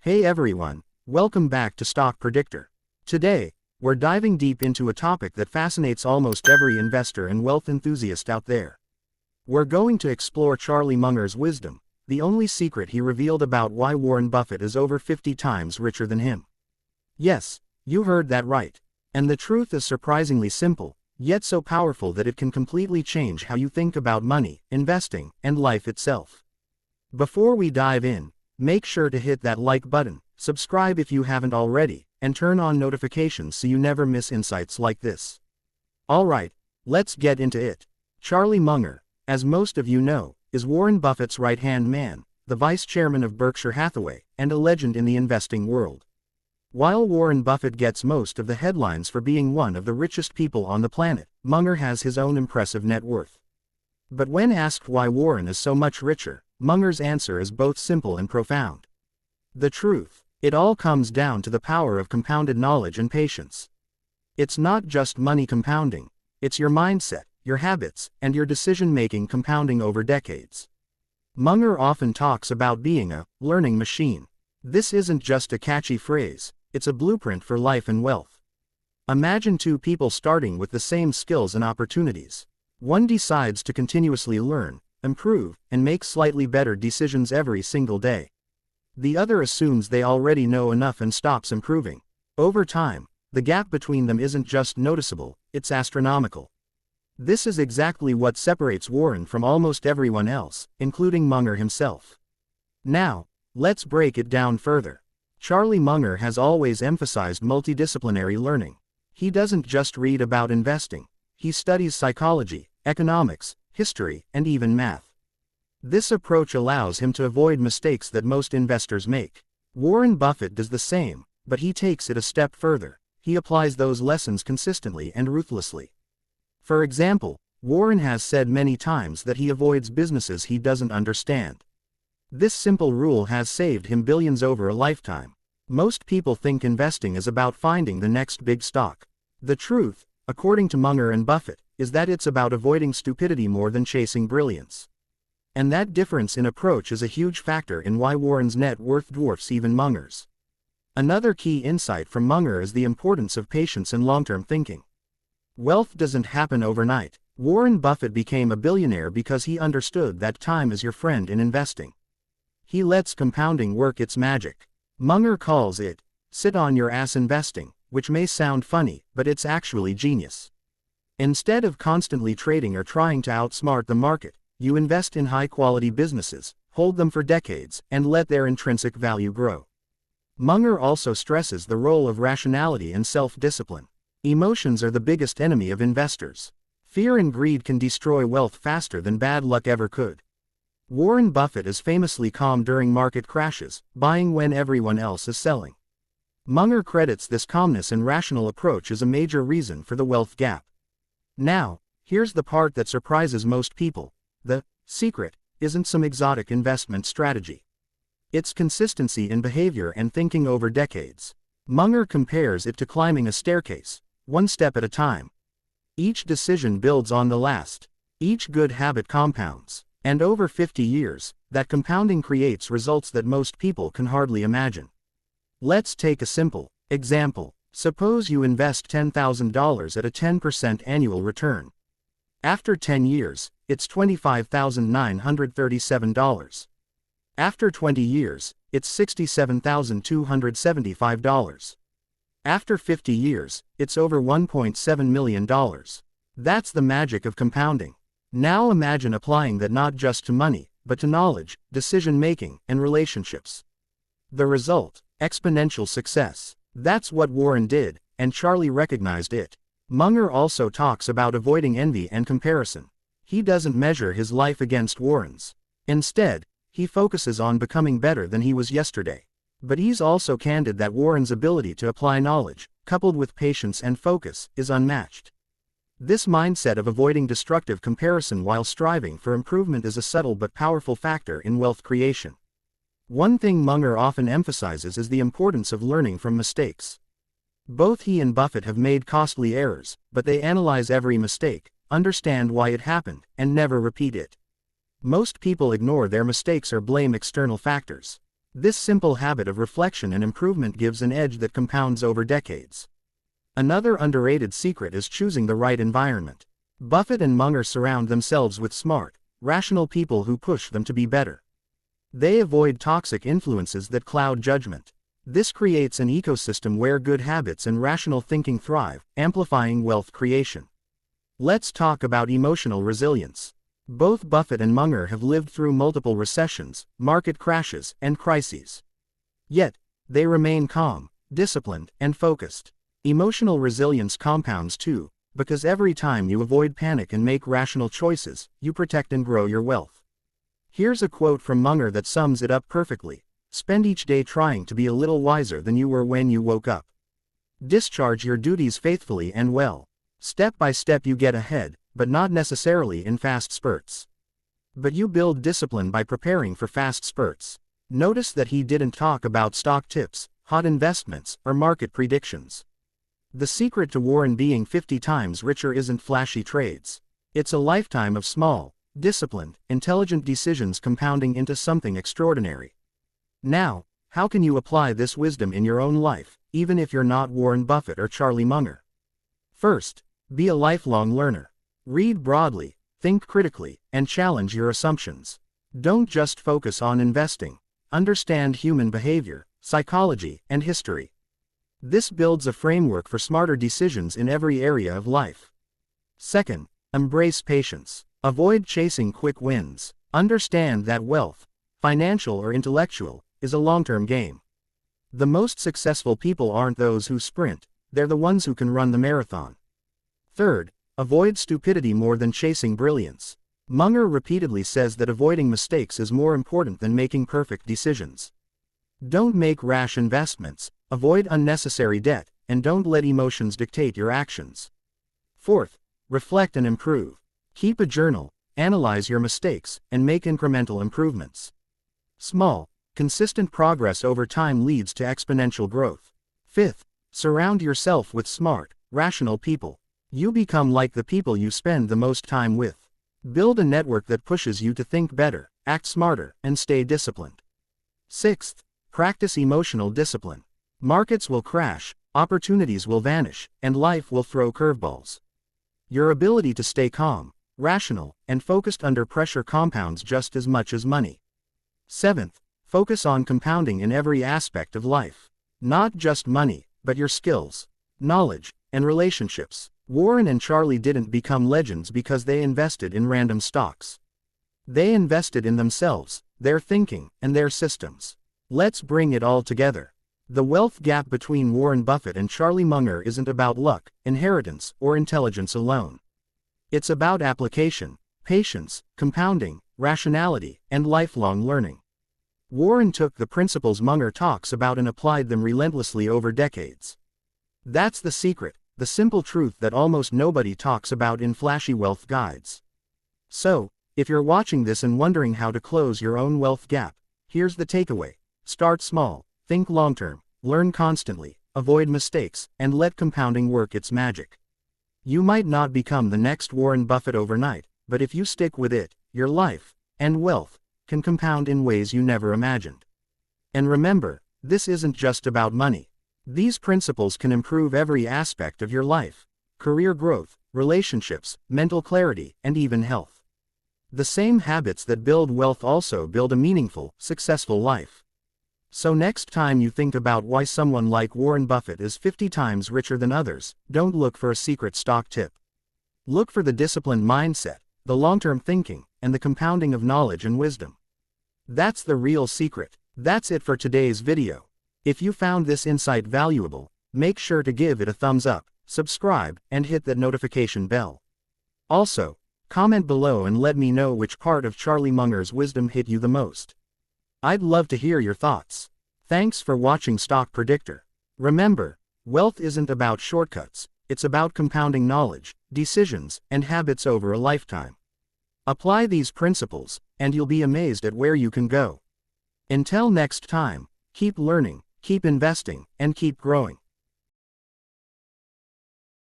Hey everyone, welcome back to Stock Perdiktor. Today, we're diving deep into a topic that fascinates almost every investor and wealth enthusiast out there. We're going to explore Charlie Munger's wisdom, the only secret he revealed about why Warren Buffett is over 50 times richer than him. Yes, you heard that right. And the truth is surprisingly simple, yet so powerful that it can completely change how you think about money, investing, and life itself. Before we dive in, make sure to hit that like button, subscribe if you haven't already, and turn on notifications so you never miss insights like this. Alright, let's get into it. Charlie Munger, as most of you know, is Warren Buffett's right-hand man, the vice chairman of Berkshire Hathaway, and a legend in the investing world. While Warren Buffett gets most of the headlines for being one of the richest people on the planet, Munger has his own impressive net worth. But when asked why Warren is so much richer, Munger's answer is both simple and profound. The truth: it all comes down to the power of compounded knowledge and patience. It's not just money compounding, it's your mindset, your habits, and your decision-making compounding over decades. Munger often talks about being a learning machine. This isn't just a catchy phrase, it's a blueprint for life and wealth. Imagine two people starting with the same skills and opportunities. One decides to continuously learn, improve, and make slightly better decisions every single day. The other assumes they already know enough and stops improving. Over time, the gap between them isn't just noticeable, it's astronomical. This is exactly what separates Warren from almost everyone else, including Munger himself. Now, let's break it down further. Charlie Munger has always emphasized multidisciplinary learning. He doesn't just read about investing, he studies psychology, economics, history, and even math. This approach allows him to avoid mistakes that most investors make. Warren Buffett does the same, but he takes it a step further. He applies those lessons consistently and ruthlessly. For example, Warren has said many times that he avoids businesses he doesn't understand. This simple rule has saved him billions over a lifetime. Most people think investing is about finding the next big stock. The truth, according to Munger and Buffett, is that it's about avoiding stupidity more than chasing brilliance. And that difference in approach is a huge factor in why Warren's net worth dwarfs even Munger's. Another key insight from Munger is the importance of patience and long-term thinking. Wealth doesn't happen overnight. Warren Buffett became a billionaire because he understood that time is your friend in investing. He lets compounding work its magic. Munger calls it, sit on your ass investing, which may sound funny, but it's actually genius. Instead of constantly trading or trying to outsmart the market, you invest in high-quality businesses, hold them for decades, and let their intrinsic value grow. Munger also stresses the role of rationality and self-discipline. Emotions are the biggest enemy of investors. Fear and greed can destroy wealth faster than bad luck ever could. Warren Buffett is famously calm during market crashes, buying when everyone else is selling. Munger credits this calmness and rational approach as a major reason for the wealth gap. Now, here's the part that surprises most people. The secret isn't some exotic investment strategy. It's consistency in behavior and thinking over decades. Munger compares it to climbing a staircase, one step at a time. Each decision builds on the last. Each good habit compounds. And over 50 years, that compounding creates results that most people can hardly imagine. Let's take a simple example. Suppose you invest $10,000 at a 10% annual return. After 10 years, it's $25,937. After 20 years, it's $67,275. After 50 years, it's over $1.7 million. That's the magic of compounding. Now imagine applying that not just to money, but to knowledge, decision-making, and relationships. The result: exponential success. That's what Warren did, and Charlie recognized it. Munger also talks about avoiding envy and comparison. He doesn't measure his life against Warren's. Instead, he focuses on becoming better than he was yesterday. But he's also candid that Warren's ability to apply knowledge, coupled with patience and focus, is unmatched. This mindset of avoiding destructive comparison while striving for improvement is a subtle but powerful factor in wealth creation. One thing Munger often emphasizes is the importance of learning from mistakes. Both he and Buffett have made costly errors, but they analyze every mistake, understand why it happened, and never repeat it. Most people ignore their mistakes or blame external factors. This simple habit of reflection and improvement gives an edge that compounds over decades. Another underrated secret is choosing the right environment. Buffett and Munger surround themselves with smart, rational people who push them to be better. They avoid toxic influences that cloud judgment. This creates an ecosystem where good habits and rational thinking thrive, amplifying wealth creation. Let's talk about emotional resilience. Both Buffett and Munger have lived through multiple recessions, market crashes, and crises. Yet, they remain calm, disciplined, and focused. Emotional resilience compounds too, because every time you avoid panic and make rational choices, you protect and grow your wealth. Here's a quote from Munger that sums it up perfectly. Spend each day trying to be a little wiser than you were when you woke up. Discharge your duties faithfully and well. Step by step you get ahead, but not necessarily in fast spurts. But you build discipline by preparing for fast spurts. Notice that he didn't talk about stock tips, hot investments, or market predictions. The secret to Warren being 50 times richer isn't flashy trades. It's a lifetime of small, disciplined, intelligent decisions compounding into something extraordinary. Now, how can you apply this wisdom in your own life, even if you're not Warren Buffett or Charlie Munger? First, be a lifelong learner. Read broadly, think critically, and challenge your assumptions. Don't just focus on investing. Understand human behavior, psychology, and history. This builds a framework for smarter decisions in every area of life. Second, embrace patience. Avoid chasing quick wins. Understand that wealth, financial or intellectual, is a long-term game. The most successful people aren't those who sprint, they're the ones who can run the marathon. Third, avoid stupidity more than chasing brilliance. Munger repeatedly says that avoiding mistakes is more important than making perfect decisions. Don't make rash investments, avoid unnecessary debt, and don't let emotions dictate your actions. Fourth, reflect and improve. Keep a journal, analyze your mistakes, and make incremental improvements. Small, consistent progress over time leads to exponential growth. Fifth, surround yourself with smart, rational people. You become like the people you spend the most time with. Build a network that pushes you to think better, act smarter, and stay disciplined. Sixth, practice emotional discipline. Markets will crash, opportunities will vanish, and life will throw curveballs. Your ability to stay calm, rational, and focused under pressure compounds just as much as money. Seventh, focus on compounding in every aspect of life. Not just money, but your skills, knowledge, and relationships. Warren and Charlie didn't become legends because they invested in random stocks. They invested in themselves, their thinking, and their systems. Let's bring it all together. The wealth gap between Warren Buffett and Charlie Munger isn't about luck, inheritance, or intelligence alone. It's about application, patience, compounding, rationality, and lifelong learning. Warren took the principles Munger talks about and applied them relentlessly over decades. That's the secret, the simple truth that almost nobody talks about in flashy wealth guides. So, if you're watching this and wondering how to close your own wealth gap, here's the takeaway. Start small, think long-term, learn constantly, avoid mistakes, and let compounding work its magic. You might not become the next Warren Buffett overnight, but if you stick with it, your life, and wealth, can compound in ways you never imagined. And remember, this isn't just about money. These principles can improve every aspect of your life: career growth, relationships, mental clarity, and even health. The same habits that build wealth also build a meaningful, successful life. So next time you think about why someone like Warren Buffett is 50 times richer than others, don't look for a secret stock tip. Look for the disciplined mindset, the long-term thinking, and the compounding of knowledge and wisdom. That's the real secret. That's it for today's video. If you found this insight valuable, make sure to give it a thumbs up, subscribe, and hit that notification bell. Also, comment below and let me know which part of Charlie Munger's wisdom hit you the most. I'd love to hear your thoughts. Thanks for watching Stock Perdiktor. Remember, wealth isn't about shortcuts, it's about compounding knowledge, decisions, and habits over a lifetime. Apply these principles, and you'll be amazed at where you can go. Until next time, keep learning, keep investing, and keep growing.